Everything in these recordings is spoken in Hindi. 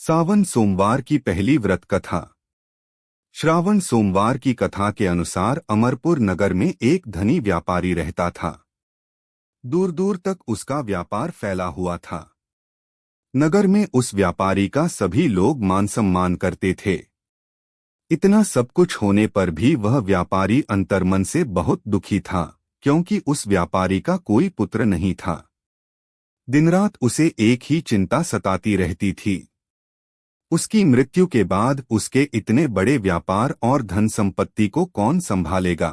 सावन सोमवार की पहली व्रत कथा। श्रावण सोमवार की कथा के अनुसार अमरपुर नगर में एक धनी व्यापारी रहता था। दूर दूर तक उसका व्यापार फैला हुआ था। नगर में उस व्यापारी का सभी लोग मान सम्मान करते थे। इतना सब कुछ होने पर भी वह व्यापारी अंतर्मन से बहुत दुखी था, क्योंकि उस व्यापारी का कोई पुत्र नहीं था। दिन रात उसे एक ही चिंता सताती रहती थी। उसकी मृत्यु के बाद उसके इतने बड़े व्यापार और धन संपत्ति को कौन संभालेगा।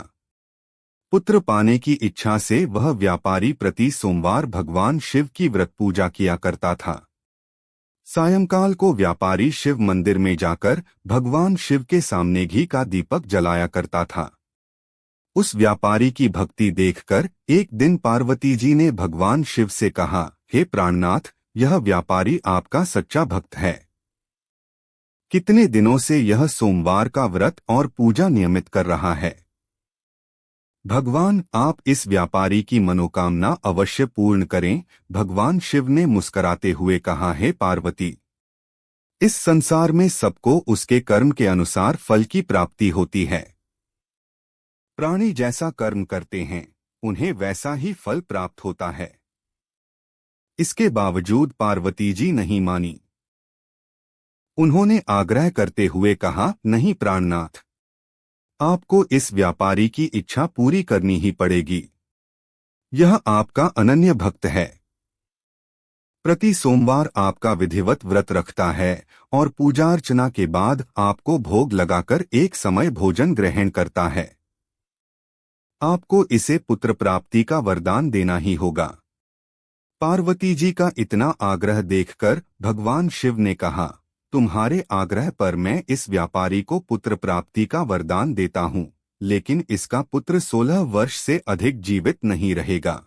पुत्र पाने की इच्छा से वह व्यापारी प्रति सोमवार भगवान शिव की व्रत पूजा किया करता था। सायंकाल को व्यापारी शिव मंदिर में जाकर भगवान शिव के सामने घी का दीपक जलाया करता था। उस व्यापारी की भक्ति देखकर एक दिन पार्वती जी ने भगवान शिव से कहा, हे प्राणनाथ, यह व्यापारी आपका सच्चा भक्त है। कितने दिनों से यह सोमवार का व्रत और पूजा नियमित कर रहा है। भगवान, आप इस व्यापारी की मनोकामना अवश्य पूर्ण करें। भगवान शिव ने मुस्कुराते हुए कहा, हे पार्वती, इस संसार में सबको उसके कर्म के अनुसार फल की प्राप्ति होती है। प्राणी जैसा कर्म करते हैं, उन्हें वैसा ही फल प्राप्त होता है। इसके बावजूद पार्वती जी नहीं मानी। उन्होंने आग्रह करते हुए कहा, नहीं प्राणनाथ, आपको इस व्यापारी की इच्छा पूरी करनी ही पड़ेगी। यह आपका अनन्य भक्त है। प्रति सोमवार आपका विधिवत व्रत रखता है और पूजा अर्चना के बाद आपको भोग लगाकर एक समय भोजन ग्रहण करता है। आपको इसे पुत्र प्राप्ति का वरदान देना ही होगा। पार्वती जी का इतना आग्रह देखकर भगवान शिव ने कहा, तुम्हारे आग्रह पर मैं इस व्यापारी को पुत्र प्राप्ति का वरदान देता हूँ, लेकिन इसका पुत्र 16 वर्ष से अधिक जीवित नहीं रहेगा।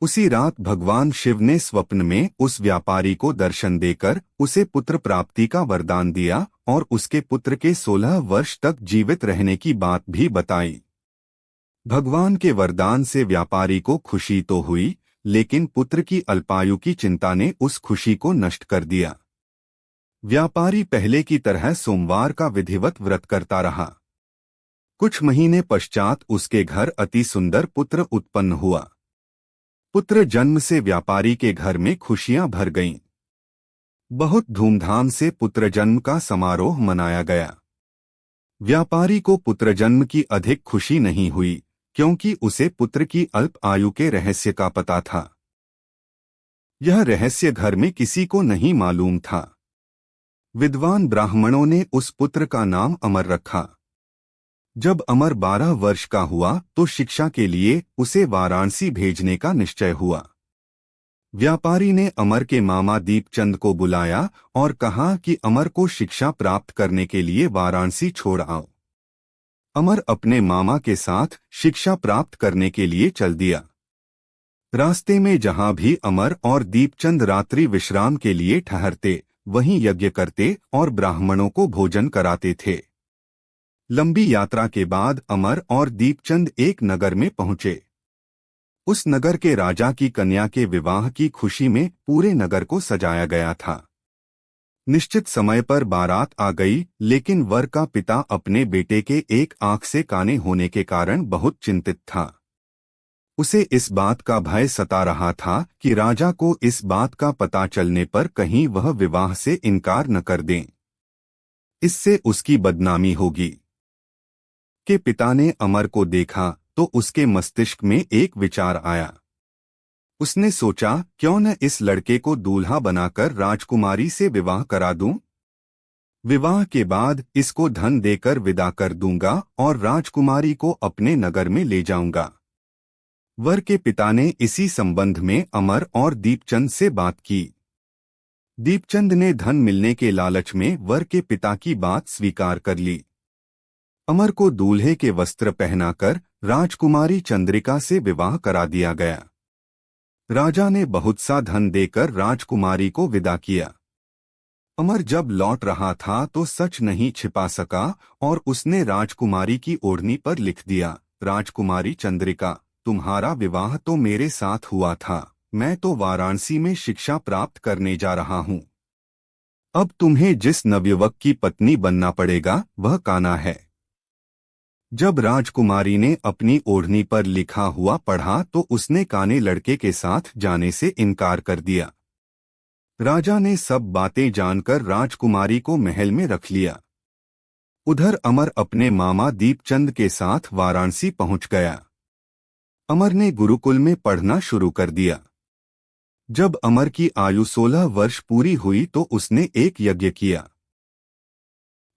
उसी रात भगवान शिव ने स्वप्न में उस व्यापारी को दर्शन देकर उसे पुत्र प्राप्ति का वरदान दिया और उसके पुत्र के 16 वर्ष तक जीवित रहने की बात भी बताई। भगवान के वरदान से व्यापारी को खुशी तो हुई, लेकिन पुत्र की अल्पायु की चिंता ने उस खुशी को नष्ट कर दिया। व्यापारी पहले की तरह सोमवार का विधिवत व्रत करता रहा। कुछ महीने पश्चात उसके घर अति सुंदर पुत्र उत्पन्न हुआ। पुत्र जन्म से व्यापारी के घर में खुशियां भर गईं। बहुत धूमधाम से पुत्र जन्म का समारोह मनाया गया। व्यापारी को पुत्र जन्म की अधिक खुशी नहीं हुई, क्योंकि उसे पुत्र की अल्प आयु के रहस्य का पता था। यह रहस्य घर में किसी को नहीं मालूम था। विद्वान ब्राह्मणों ने उस पुत्र का नाम अमर रखा। जब अमर 12 वर्ष का हुआ तो शिक्षा के लिए उसे वाराणसी भेजने का निश्चय हुआ। व्यापारी ने अमर के मामा दीपचंद को बुलाया और कहा कि अमर को शिक्षा प्राप्त करने के लिए वाराणसी छोड़ आओ। अमर अपने मामा के साथ शिक्षा प्राप्त करने के लिए चल दिया। रास्ते में जहां भी अमर और दीपचंद रात्रि विश्राम के लिए ठहरते, वहीं यज्ञ करते और ब्राह्मणों को भोजन कराते थे। लंबी यात्रा के बाद अमर और दीपचंद एक नगर में पहुंचे। उस नगर के राजा की कन्या के विवाह की खुशी में पूरे नगर को सजाया गया था। निश्चित समय पर बारात आ गई, लेकिन वर का पिता अपने बेटे के एक आंख से काने होने के कारण बहुत चिंतित था। उसे इस बात का भय सता रहा था कि राजा को इस बात का पता चलने पर कहीं वह विवाह से इनकार न कर दें। इससे उसकी बदनामी होगी। के पिता ने अमर को देखा तो उसके मस्तिष्क में एक विचार आया। उसने सोचा, क्यों न इस लड़के को दूल्हा बनाकर राजकुमारी से विवाह करा दूं? विवाह के बाद इसको धन देकर विदा कर दूंगा और राजकुमारी को अपने नगर में ले जाऊंगा। वर के पिता ने इसी संबंध में अमर और दीपचंद से बात की। दीपचंद ने धन मिलने के लालच में वर के पिता की बात स्वीकार कर ली। अमर को दूल्हे के वस्त्र पहनाकर राजकुमारी चंद्रिका से विवाह करा दिया गया। राजा ने बहुत सा धन देकर राजकुमारी को विदा किया। अमर जब लौट रहा था तो सच नहीं छिपा सका और उसने राजकुमारी की ओढ़नी पर लिख दिया, राजकुमारी चंद्रिका, तुम्हारा विवाह तो मेरे साथ हुआ था, मैं तो वाराणसी में शिक्षा प्राप्त करने जा रहा हूँ। अब तुम्हें जिस नवयुवक की पत्नी बनना पड़ेगा वह कान्हा है। जब राजकुमारी ने अपनी ओढ़नी पर लिखा हुआ पढ़ा तो उसने काने लड़के के साथ जाने से इनकार कर दिया। राजा ने सब बातें जानकर राजकुमारी को महल में रख लिया। उधर अमर अपने मामा दीपचंद के साथ वाराणसी पहुंच गया। अमर ने गुरुकुल में पढ़ना शुरू कर दिया। जब अमर की आयु 16 वर्ष पूरी हुई तो उसने एक यज्ञ किया।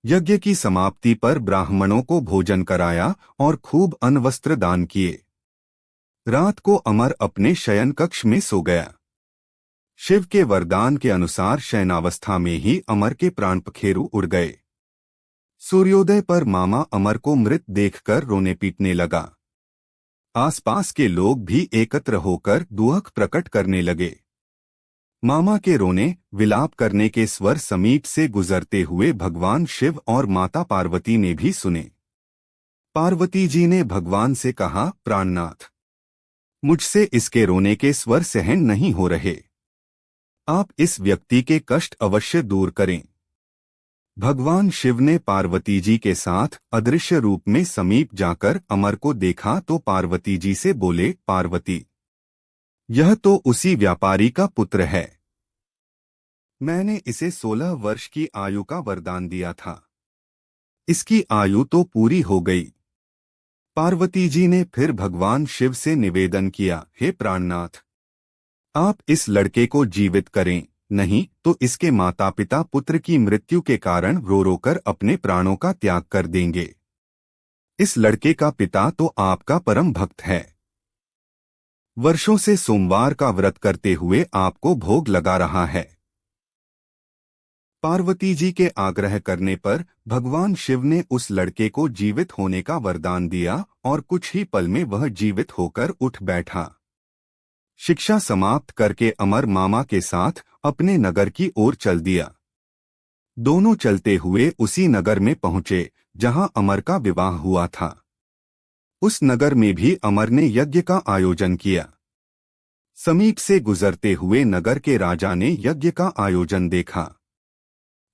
यज्ञ की समाप्ति पर ब्राह्मणों को भोजन कराया और खूब अन्न वस्त्र दान किए। रात को अमर अपने शयन कक्ष में सो गया। शिव के वरदान के अनुसार शयनावस्था में ही अमर के प्राण पखेरु उड़ गए। सूर्योदय पर मामा अमर को मृत देखकर रोने पीटने लगा। आसपास के लोग भी एकत्र होकर दुख प्रकट करने लगे। मामा के रोने विलाप करने के स्वर समीप से गुजरते हुए भगवान शिव और माता पार्वती ने भी सुने। पार्वती जी ने भगवान से कहा, प्राणनाथ, मुझसे इसके रोने के स्वर सहन नहीं हो रहे। आप इस व्यक्ति के कष्ट अवश्य दूर करें। भगवान शिव ने पार्वती जी के साथ अदृश्य रूप में समीप जाकर अमर को देखा तो पार्वती जी से बोले, पार्वती, यह तो उसी व्यापारी का पुत्र है। मैंने इसे 16 वर्ष की आयु का वरदान दिया था। इसकी आयु तो पूरी हो गई। पार्वती जी ने फिर भगवान शिव से निवेदन किया, हे प्राणनाथ, आप इस लड़के को जीवित करें, नहीं तो इसके माता पिता पुत्र की मृत्यु के कारण रो रो कर अपने प्राणों का त्याग कर देंगे। इस लड़के का पिता तो आपका परम भक्त है। वर्षों से सोमवार का व्रत करते हुए आपको भोग लगा रहा है। पार्वती जी के आग्रह करने पर भगवान शिव ने उस लड़के को जीवित होने का वरदान दिया और कुछ ही पल में वह जीवित होकर उठ बैठा। शिक्षा समाप्त करके अमर मामा के साथ अपने नगर की ओर चल दिया। दोनों चलते हुए उसी नगर में पहुंचे जहां अमर का विवाह हुआ था। उस नगर में भी अमर ने यज्ञ का आयोजन किया। समीप से गुजरते हुए नगर के राजा ने यज्ञ का आयोजन देखा।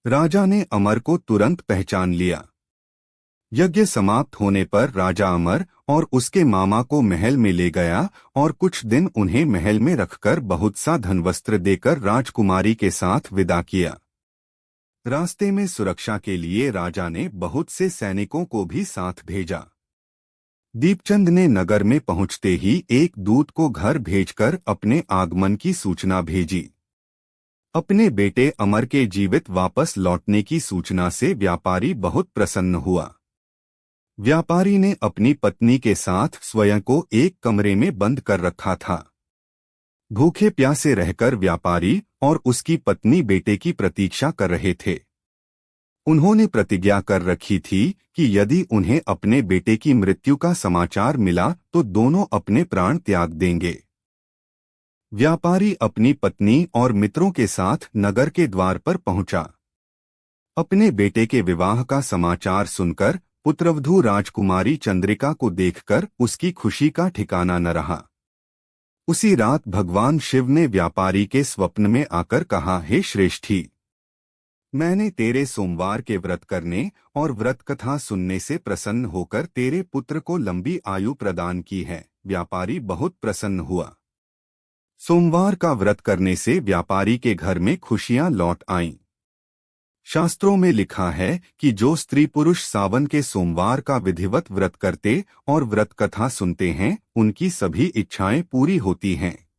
राजा ने अमर को तुरंत पहचान लिया। यज्ञ समाप्त होने पर राजा अमर और उसके मामा को महल में ले गया और कुछ दिन उन्हें महल में रखकर बहुत सा धनवस्त्र देकर राजकुमारी के साथ विदा किया। रास्ते में सुरक्षा के लिए राजा ने बहुत से सैनिकों को भी साथ भेजा। दीपचंद ने नगर में पहुंचते ही एक दूत को घर भेजकर अपने आगमन की सूचना भेजी। अपने बेटे अमर के जीवित वापस लौटने की सूचना से व्यापारी बहुत प्रसन्न हुआ। व्यापारी ने अपनी पत्नी के साथ स्वयं को एक कमरे में बंद कर रखा था। भूखे प्यासे रहकर व्यापारी और उसकी पत्नी बेटे की प्रतीक्षा कर रहे थे। उन्होंने प्रतिज्ञा कर रखी थी कि यदि उन्हें अपने बेटे की मृत्यु का समाचार मिला तो दोनों अपने प्राण त्याग देंगे। व्यापारी अपनी पत्नी और मित्रों के साथ नगर के द्वार पर पहुंचा। अपने बेटे के विवाह का समाचार सुनकर पुत्रवधू राजकुमारी चंद्रिका को देखकर उसकी खुशी का ठिकाना न रहा। उसी रात भगवान शिव ने व्यापारी के स्वप्न में आकर कहा, हे श्रेष्ठी, मैंने तेरे सोमवार के व्रत करने और व्रत कथा सुनने से प्रसन्न होकर तेरे पुत्र को लंबी आयु प्रदान की है। व्यापारी बहुत प्रसन्न हुआ। सोमवार का व्रत करने से व्यापारी के घर में खुशियां लौट आईं। शास्त्रों में लिखा है कि जो स्त्री पुरुष सावन के सोमवार का विधिवत व्रत करते और व्रत कथा सुनते हैं, उनकी सभी इच्छाएं पूरी होती हैं।